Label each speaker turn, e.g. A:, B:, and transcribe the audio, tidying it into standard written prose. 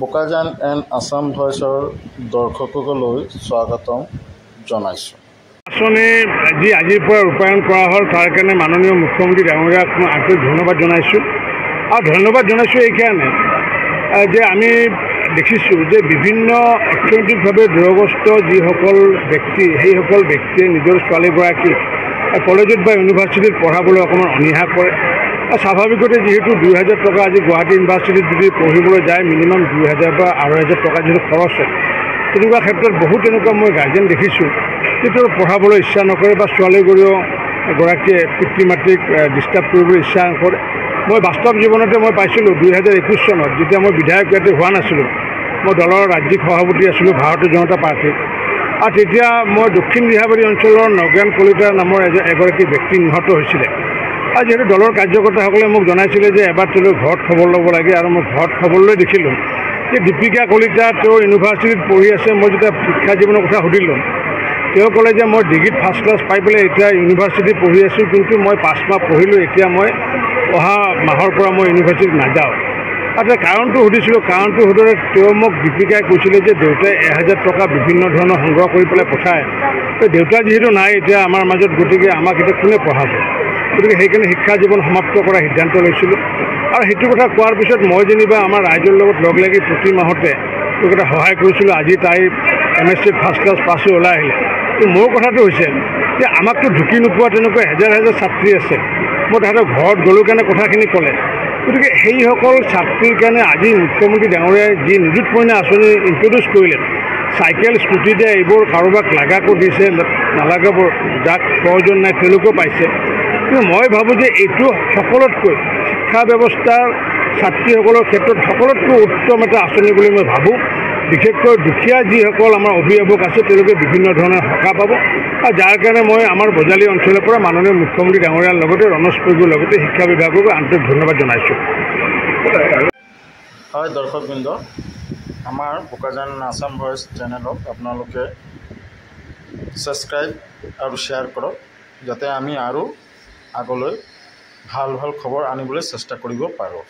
A: Bokajan and Assam ভইচৰ দৰ্শকসকললৈ স্বাগতম জনাইছোঁ।
B: আঁচনি যি আজিৰ পৰা ৰূপায়ণ কৰা হ'ল তাৰ কাৰণে মাননীয় মুখ্যমন্ত্ৰী ডাঙৰীয়াক মই আন্তৰিক ধন্যবাদ জনাইছোঁ। আৰু ধন্যবাদ জনাইছোঁ এইকাৰণে যে আমি দেখিছোঁ যে বিভিন্ন অৰ্থনৈতিকভাৱে দুৰৱস্থ যিসকল ব্যক্তি সেইসকল ব্যক্তিয়ে নিজৰ ছোৱালীগৰাকীক কলেজত বা ইউনিভাৰ্চিটিত পঢ়াবলৈ অকণমান অনীহা কৰে। স্বাভাৱিকতে যিহেতু ২,০০০ টকা আজি গুৱাহাটী ইউনিভাৰ্চিটিত যদি পঢ়িবলৈ যায় মিনিমাম ২,০০০ বা ২,৫০০ টকা যিহেতু খৰচ হয়, তেনেকুৱা ক্ষেত্ৰত বহুত তেনেকুৱা মই গাৰ্জেন দেখিছোঁ যিটো পঢ়াবলৈ ইচ্ছা নকৰে বা ছোৱালীগৰাকীয়ে পিতৃ মাতৃক ডিষ্টাৰ্ব কৰিবলৈ ইচ্ছা নকৰে। মই বাস্তৱ জীৱনতে মই পাইছিলোঁ ২০২১ চনত যেতিয়া মই বিধায়ক ইয়াতে হোৱা নাছিলোঁ, মই দলৰ ৰাজ্যিক সভাপতি আছিলোঁ ভাৰতীয় জনতা পাৰ্টীৰ। আৰু তেতিয়া মই দক্ষিণ ৰিহাবাৰী অঞ্চলৰ নগেন কলিতা নামৰ এগৰাকী ব্যক্তি নিহত হৈছিলে। আৰু যিহেতু দলৰ কাৰ্যকৰ্তাসকলে মোক জনাইছিলে যে এবাৰ তেওঁলোক ঘৰত খবৰ ল'ব লাগে, আৰু মই ঘৰত খবৰ লৈ দেখিলোঁ যে দীপিকা কলিতা তেওঁ ইউনিভাৰ্চিটিত পঢ়ি আছে। মই যেতিয়া শিক্ষা জীৱনৰ কথা সুধিলোঁ, তেওঁ ক'লে যে মই ডিগ্ৰীত ফাৰ্ষ্ট ক্লাছ পাই পেলাই এতিয়া ইউনিভাৰ্চিটিত পঢ়ি আছোঁ, কিন্তু মই 5 মাহ পঢ়িলোঁ, এতিয়া মই অহা মাহৰ পৰা মই ইউনিভাৰ্চিটিত নাযাওঁ। আৰু কাৰণটো সুধিছিলোঁ, কাৰণটো সোধোতে তেওঁ মোক দীপিকাই কৈছিলে যে দেউতাই ১,০০০ টকা বিভিন্ন ধৰণৰ সংগ্ৰহ কৰি পেলাই পঠায়। দেউতা যিহেতু নাই এতিয়া আমাৰ মাজত, গতিকে আমাক এতিয়া কোনে পঢ়াব, গতিকে সেইকাৰণে শিক্ষা জীৱন সমাপ্ত কৰাৰ সিদ্ধান্ত লৈছিলোঁ। আৰু সেইটো কথা কোৱাৰ পিছত মই যেনিবা আমাৰ ৰাইজৰ লগত লগ লাগি প্ৰতি মাহতে তেওঁক এটা সহায় কৰিছিলোঁ। আজি তাই MSc ফাৰ্ষ্ট ক্লাছ পাছ হৈ ওলাই আহিলে। কিন্তু মোৰ কথাটো হৈছে যে আমাকতো ঢুকি নোপোৱা তেনেকুৱা হাজাৰ হাজাৰ ছাত্ৰী আছে। মই তাহাঁতৰ ঘৰত গ'লোঁ কাৰণে কথাখিনি ক'লে। গতিকে সেইসকল ছাত্ৰীৰ কাৰণে আজি মুখ্যমন্ত্ৰী ডাঙৰীয়াই যি নিযুত মইনা আঁচনি ইণ্ট্ৰডিউচ কৰিলে, চাইকেল স্কুটি দিয়ে এইবোৰ কাৰোবাক লাগাকো দিছে, নালাগাব যাক প্ৰয়োজন নাই তেওঁলোকেও পাইছে। কিন্তু মই ভাবোঁ যে এইটো সকলোতকৈ শিক্ষা ব্যৱস্থাৰ ছাত্ৰীসকলৰ ক্ষেত্ৰত সকলোতকৈ উত্তম এটা আঁচনি বুলি মই ভাবোঁ। বিশেষকৈ দুখীয়া যিসকল আমাৰ অভিভাৱক আছে তেওঁলোকে বিভিন্ন ধৰণৰ সকাহ পাব। আৰু যাৰ কাৰণে মই আমাৰ বজালী অঞ্চলৰ পৰা মাননীয় মুখ্যমন্ত্ৰী ডাঙৰীয়াৰ লগতে ৰণোজ পেগুৰ লগতে শিক্ষা বিভাগক আন্তৰিক ধন্যবাদ জনাইছোঁ।
A: হয় দৰ্শকবৃন্দ, আমাৰ বোকাজান আছাম ভইচ চেনেলক আপোনালোকে ছাবস্ক্ৰাইব আৰু শ্বেয়াৰ কৰক, যাতে আমি আৰু আগলৈ ভাল ভাল খবৰ আনিবলৈ চেষ্টা কৰিব পাৰোঁ।